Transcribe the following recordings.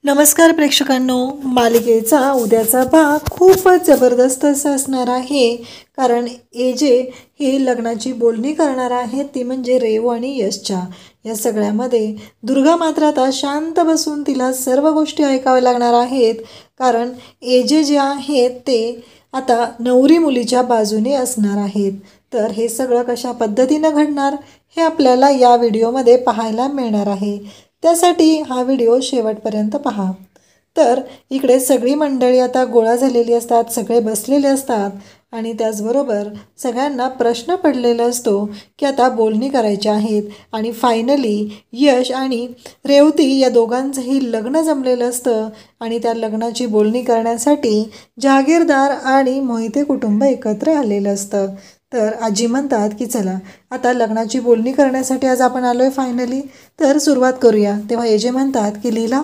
नमस्कार प्रेक्षकांनो, मालिकेचा उद्याचा भाग खूपच जबरदस्त असा असणार आहे. कारण एजे ही लग्नाची बोलणी करणार आहे, ती म्हणजे रेवू आणि यशच्या. या सगळ्यामध्ये दुर्गा मात्र आता शांत बसून तिला सर्व गोष्टी ऐकाव्या लागणार आहेत. कारण एजे जे आहेत ते आता नवरी मुलीच्या बाजूने असणार आहेत. तर हे सगळं कशा पद्धतीनं घडणार हे आपल्याला या व्हिडिओमध्ये पाहायला मिळणार आहे. त्यासाठी हा व्हिडिओ शेवटपर्यंत पहा. तर इकडे सगळी मंडळी आता गोळा झालेली असतात, सगळे बसलेले असतात आणि त्याचबरोबर सगळ्यांना प्रश्न पडलेला असतो की आता बोलणी करायची आहेत. आणि फायनली यश आणि रेवती या दोघांचंही लग्न जमलेलं असतं आणि त्या लग्नाची बोलणी करण्यासाठी जहागीरदार आणि मोहिते कुटुंब एकत्र आलेलं असतं. तर आजी म्हणतात की चला आता लग्नाची बोलणी करण्यासाठी आज आपण आलो आहे फायनली, तर सुरुवात करूया. तेव्हा एजे म्हणतात की लीला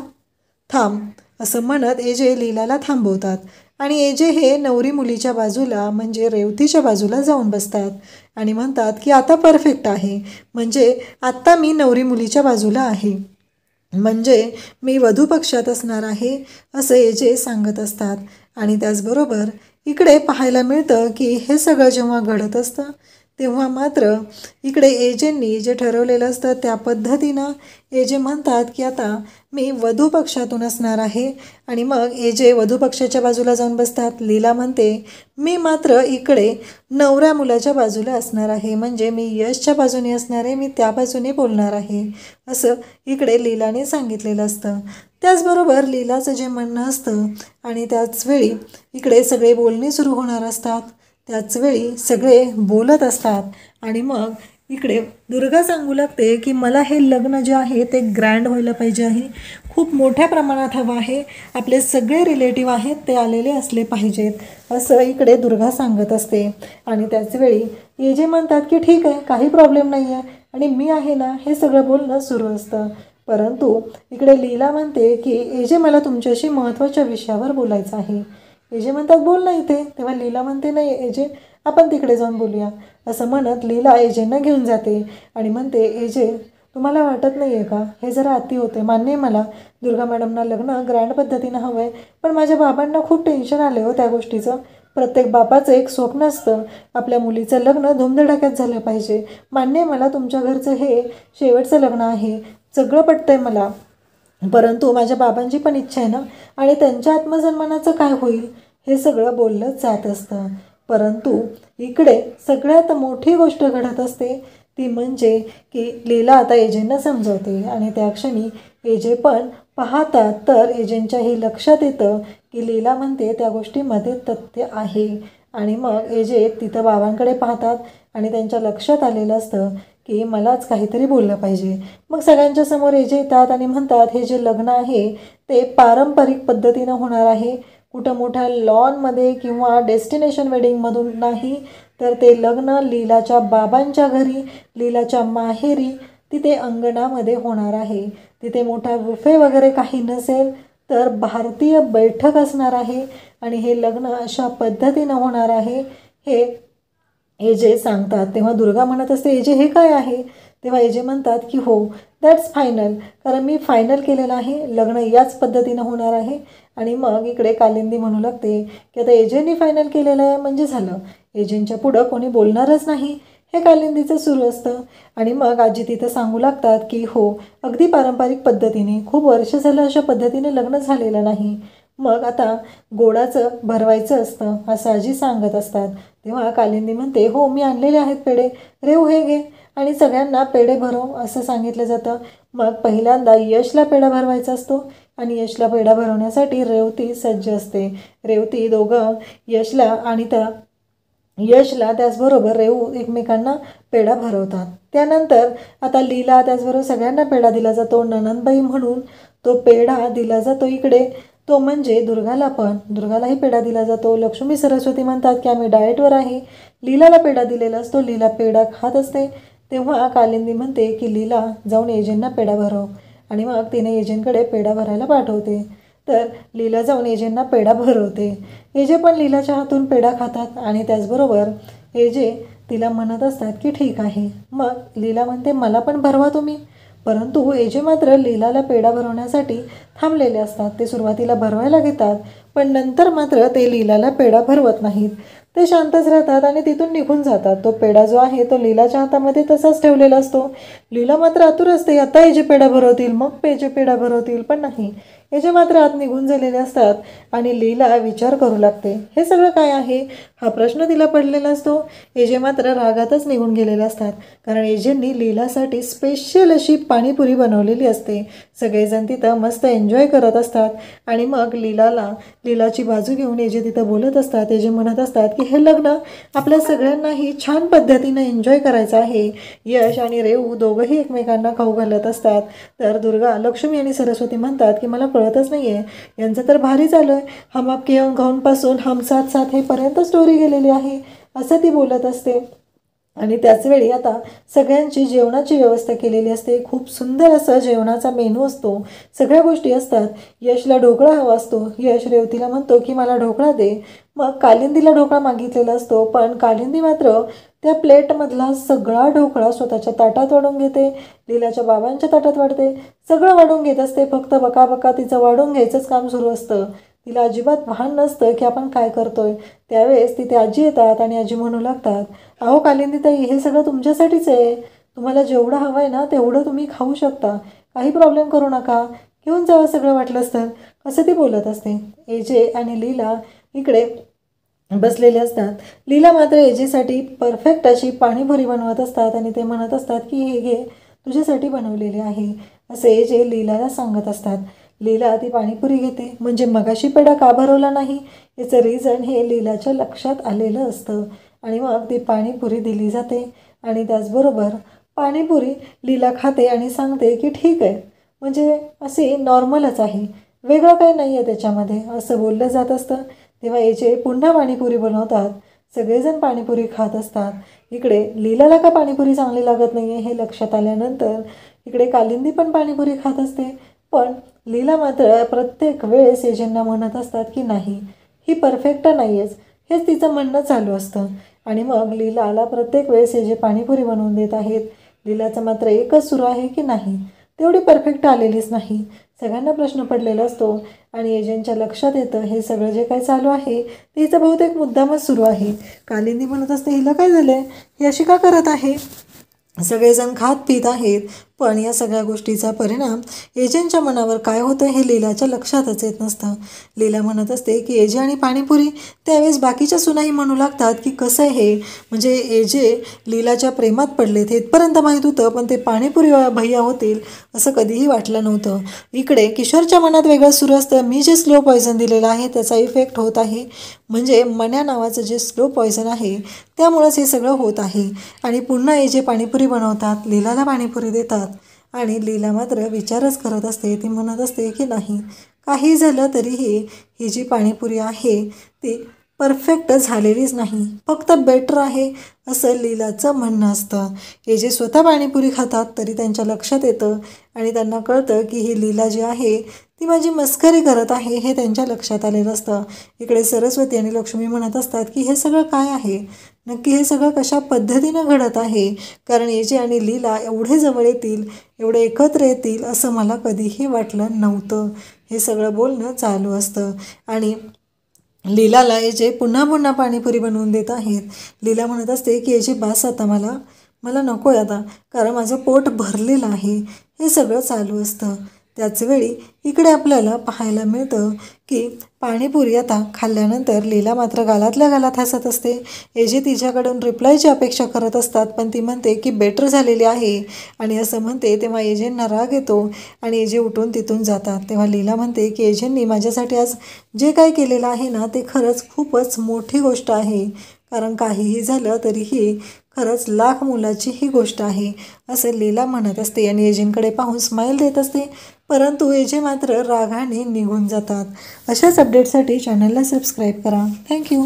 थांब, असं म्हणत एजे लीलाला थांबवतात आणि एजे हे नवरी मुलीच्या बाजूला म्हणजे रेवतीच्या बाजूला जाऊन बसतात आणि म्हणतात की आता परफेक्ट आहे, म्हणजे आत्ता मी नवरी मुलीच्या बाजूला आहे, म्हणजे मी वधू पक्षात असणार आहे, असं एजे सांगत असतात. आणि त्याचबरोबर इकडे पाहायला मिळतं की हे सगळं जेव्हा घडत असतं तेव्हा मात्र इकडे एजेंनी जे ठरवलेलं असतं त्या पद्धतीनं एजे म्हणतात की आता मी वधू पक्षातून असणार आहे. आणि मग एजे वधू पक्षाच्या बाजूला जाऊन बसतात. लीला म्हणते मी मात्र इकडे नवऱ्या मुलाच्या बाजूला असणार आहे, म्हणजे मी यशच्या बाजूने असणार आहे, मी त्या बाजूने बोलणार आहे, असं इकडे लीलाने सांगितलेलं असतं. त्याचबरोबर लीलाचं जे म्हणणं असतं आणि त्याचवेळी इकडे सगळे बोलणी सुरू होणार असतात. त्याचवेळी सगळे बोलत असतात आणि मग इकडे दुर्गा सांगू लागते की मला हे लग्न जे आहे ते ग्रँड व्हायला पाहिजे आहे, खूप मोठ्या प्रमाणात हवं आहे, आपले सगळे रिलेटिव्ह आहेत ते आलेले असले पाहिजेत, असं इकडे दुर्गा सांगत असते. आणि त्याचवेळी एजे म्हणतात की ठीक आहे, काही प्रॉब्लेम नाही आहे आणि मी आहे ना, हे सगळं बोलणं सुरू असतं. परंतु इकडे लीला म्हणते की एजे मला तुमच्याशी महत्त्वाच्या विषयावर बोलायचं आहे. एजे म्हणतात बोल ना इथे. तेव्हा लीला म्हणते नाही एजे, आपण तिकडे जाऊन बोलूया, असं म्हणत लीला एजेंना घेऊन जाते आणि म्हणते एजे तुम्हाला वाटत नाही आहे का हे जरा अति होते. मान्य आहे मला दुर्गा मॅडमना लग्न ग्रँड पद्धतीनं हवं आहे, पण माझ्या बाबांना खूप टेन्शन आले हो त्या गोष्टीचं. प्रत्येक बापाचं एक स्वप्न असतं आपल्या मुलीचं लग्न धुमधडाक्यात झालं पाहिजे. मान्य आहे मला तुमच्या घरचं हे शेवटचं लग्न आहे, सगळं पटतंय मला, परंतु माझ्या बाबांची पण इच्छा आहे ना, आणि त्यांच्या आत्मसन्मानाचं काय होईल हे सगळं बोललं जात असतं. परंतु इकडे सगळ्यात मोठी गोष्ट घडत असते ती म्हणजे की लीला आता एजेंना समजवते आणि त्या क्षणी एजे पण पाहतात. तर एजेंच्याही लक्षात येतं की लीला म्हणते त्या गोष्टीमध्ये तथ्य आहे. आणि मग एजे तिथं बाबांकडे पाहतात आणि त्यांच्या लक्षात आलेलं असतं की मलाच काहीतरी बोललं पाहिजे. मग सगळ्यांच्या समोर एजे येतात आणि म्हणतात हे जे लग्न आहे ते पारंपरिक पद्धतीनं होणार आहे, कुठं मोठ्या लॉनमध्ये किंवा डेस्टिनेशन वेडिंगमधून नाही, तर ते लग्न लीलाच्या बाबांच्या घरी, लीलाच्या माहेरी, तिथे अंगणामध्ये होणार आहे. तिथे मोठा बुफे वगैरे काही नसेल, तर भारतीय बैठक असणार आहे आणि हे लग्न अशा पद्धतीनं होणार आहे, हे एजे सांगतात. तेव्हा दुर्गा म्हणत असते एजे हे काय आहे. तेव्हा एजे म्हणतात की हो दॅट्स फायनल, कारण मी फायनल केलेलं आहे, लग्न याच पद्धतीनं होणार आहे. आणि मग इकडे कालिंदी म्हणू लागते की आता एजेंनी फायनल केलेलं आहे म्हणजे झालं, एजेंच्या पुढं कोणी बोलणारच नाही, हे कालिंदीचं सुरू असतं. आणि मग आजी तिथं सांगू लागतात की हो अगदी पारंपरिक पद्धतीने, खूप वर्ष झालं अशा पद्धतीने लग्न झालेलं नाही, मग आता गोडाचं भरवायचं असतं, असं आजी सांगत असतात. तेव्हा कालिंदी म्हणते हो मी आणलेले आहेत पेढे, रेव हे घे आणि सगळ्यांना पेढे भरव, असं सांगितलं जातं. मग पहिल्यांदा यशला पेढा भरवायचा असतो आणि यशला पेढा भरवण्यासाठी रेवती सज्ज असते. रेवती दोघं यशला आणि त्या यशला त्याचबरोबर रेवू एकमेकांना पेढा भरवतात. त्यानंतर आता लीला त्याचबरोबर सगळ्यांना पेढा दिला जातो, ननंदबाई म्हणून तो पेढा दिला जातो इकडे, तो म्हणजे दुर्गालाही पेढा दिला जातो. लक्ष्मी सरस्वती म्हणतात की आम्ही डाएटवर आहे, लीलाला पेढा दिलेला असतो, लीला पेढा खात असते. तेव्हा कालिंदी म्हणते की लीला जाऊन एजेंना पेढा भरव आणि मग तिने एजेंकडे पेढा भरायला पाठवते. तर लीला जाऊन एजेंना पेढा भरवते. एजे पण लीलाच्या हातून पेढा खातात आणि त्याचबरोबर एजे तिला म्हणत असतात की ठीक आहे. मग लीला म्हणते मला पण भरवा तुम्ही, परंतु एजे मात्र लीलाला पेढा भरवण्यासाठी थांबलेले असतात. ते सुरुवातीला भरवायला घेतात, पण नंतर मात्र ते लीलाला पेढा भरवत नाहीत. ते शांतच राहतात आणि तिथून निघून जातात. तो पेढा जो आहे तो लीलाच्या हातामध्ये तसाच ठेवलेला असतो. लीला मात्र आतुर असते, आता एजे पेढा भरवतील, मग पेजे पेढा भरवतील, पण नाही, एजे मात्र आत निघून झालेले असतात आणि लीला विचार करू लागते, हे सगळं काय आहे हा प्रश्न तिला पडलेला असतो. एजे मात्र रागातच निघून गेलेले असतात, कारण एजेंनी लीलासाठी स्पेशल अशी पाणीपुरी बनवलेली असते. सगळेजण तिथं मस्त एन्जॉय करत असतात आणि मग लीलाची बाजू घेऊन एजे तिथं बोलत असतात. एजे म्हणत असतात की हे लग्न आपल्या सगळ्यांनाही छान पद्धतीनं एन्जॉय करायचं आहे. यश आणि रेऊ दोघंही एकमेकांना खाऊ घालत असतात. तर दुर्गा, लक्ष्मी आणि सरस्वती म्हणतात की मला कळतच नाही आहे, यांचं तर भारी चालू आहे, हम आपके गाऊनपासून हम साथ साथ हेपर्यंत स्टोरी गेलेली आहे, असं ती बोलत असते. आणि त्याचवेळी आता सगळ्यांची जेवणाची व्यवस्था केलेली असते. खूप सुंदर असं जेवणाचा मेनू असतो, सगळ्या गोष्टी असतात. यशला ढोकळा हवा असतो. यश रेवतीला म्हणतो की मला ढोकळा दे. मग कालिंदीला ढोकळा मागितलेला असतो, पण कालिंदी मात्र त्या प्लेटमधला सगळा ढोकळा स्वतःच्या ताटात वाढून घेते, लीलाच्या बाबांच्या ताटात वाढते, सगळं वाढून घेत असते. फक्त बका तिचं वाढून घ्यायचंच काम सुरू असतं. तिला अजिबात भान नसतं की आपण काय करतोय. त्यावेळेस तिथे आजी येतात आणि आजी म्हणू लागतात, अहो कालिंदीताई, हे सगळं तुमच्यासाठीच आहे, तुम्हाला जेवढं हवं आहे ना तेवढं तुम्ही खाऊ शकता, काही प्रॉब्लेम करू नका, घेऊन जावं सगळं वाटलंच तर, असं ती बोलत असते. एजे आणि लीला इकडे बसलेले असतात. लीला मात्र एजेसाठी परफेक्ट अशी पाणीपुरी बनवत असतात आणि ते म्हणत असतात की हे घे, तुझ्यासाठी बनवलेले आहे, असे एजे लीलाला सांगत असतात. लीला ती पाणीपुरी घेते. म्हणजे मगाशी पेढा का भरवला नाही याचं रिझन हे लीलाच्या लक्षात आलेलं असतं आणि मग ती पाणीपुरी दिली जाते. आणि त्याचबरोबर पाणीपुरी लीला खाते आणि सांगते की ठीक आहे, म्हणजे असे नॉर्मलच आहे, वेगळं काही नाही आहे त्याच्यामध्ये, असं बोललं जात असतं. तेव्हा एजे पुन्हा पाणीपुरी बनवतात. सगळेजण पाणीपुरी खात असतात. इकडे लीलाला का पाणीपुरी चांगली लागत नाही आहे हे लक्षात आल्यानंतर इकडे कालिंदी पण पाणीपुरी खात असते. पण लीला मात्र प्रत्येक वेळेस एजेंना म्हणत असतात की नाही, ही परफेक्ट नाही आहेच, हेच तिचं म्हणणं चालू असतं. आणि मग लीलाला प्रत्येक वेळेस एजे पाणीपुरी बनवून देत आहेत. लीलाचं मात्र एकच सुरू आहे की नाही, तेवढी परफेक्ट आलेलीच नाही. सगळ्यांना प्रश्न पडलेला असतो आणि एजेंटच्या लक्षात येतं हे सगळं जे काही चालू आहे ते हिचं बहुतेक मुद्दामच सुरू आहे. कालिंदी म्हणत असते, हिला काय झालं आहे, ही अशी का करत आहे. सगळेजण खात पित आहेत, पण या सगळ्या गोष्टीचा परिणाम एजेंटच्या मनावर काय होतं हे लीलाच्या लक्षातच येत नसतं. लीला म्हणत असते की एजे आणि पाणीपुरी. त्यावेळेस बाकीच्या सुनाही म्हणू लागतात की कसं आहे हे, म्हणजे एजे लीलाच्या प्रेमात पडलेत हे इथपर्यंत माहीत होतं, पण ते पाणीपुरी भैया होतील असं कधीही वाटलं नव्हतं. इकडे किशोरच्या मनात वेगळं सुरू असतं, मी जे स्लो पॉयझन दिलेलं आहे त्याचा इफेक्ट होत आहे, म्हणजे मन्या नावाचं जे स्लो पॉयझन आहे त्यामुळंच हे सगळं होत आहे. आणि पुन्हा एजे पाणीपुरी बनवतात, लीलाला पाणीपुरी देतात आणि लीला मात्र विचारच करत असते. ती म्हणत असते की नाही, काही झालं तरीही ही जी पाणीपुरी आहे ती परफेक्ट झालेलीच नाही, फक्त बेटर आहे असं लीलाचं म्हणणं असतं. हे जे स्वतः पाणीपुरी खातात तरी त्यांच्या लक्षात येतं आणि त्यांना कळतं की ही लीला जी आहे ती माझी मस्करी करत आहे हे त्यांच्या लक्षात आलेलं असतं. इकडे सरस्वती आणि लक्ष्मी म्हणत असतात की हे सगळं काय आहे, नक्की हे सगळं कशा पद्धतीनं घडत आहे, कारण एजे आणि लीला एवढे जवळ येतील, एवढे एकत्र येतील असं मला कधीही वाटलं नव्हतं. हे सगळं बोलणं चालू असतं आणि लीलाला एजे पुन्हा पुन्हा पाणीपुरी बनवून देत आहेत. लीला म्हणत असते की एजे बास आता, मला नको आहे आता, कारण माझं पोट भरलेलं आहे. हे सगळं चालू असतं. त्याचवेळी इकडे आपल्याला पाहायला मिळतं की पाणीपुरी आता खाल्ल्यानंतर लीला मात्र गालातल्या गालात हसत असते. एजे तिच्याकडून रिप्लायची अपेक्षा करत असतात, पण ती म्हणते की बेटर झालेली आहे आणि असं म्हणते. तेव्हा एजेंना राग येतो आणि एजे उठून तिथून जातात. तेव्हा लीला म्हणते की एजेंनी माझ्यासाठी आज जे काही केलेलं आहे ना ते खरंच खूपच मोठी गोष्ट आहे, कारण काहीही झालं तरीही खरंच लाख मुलाची ही गोष्ट आहे असं लीला म्हणत असते आणि एजेंकडे पाहून स्माईल देत असते. परंतु एजे मात्र रागाने निघून जातात. अशाच अपडेटसाठी चॅनलला सबस्क्राईब करा. थँक्यू.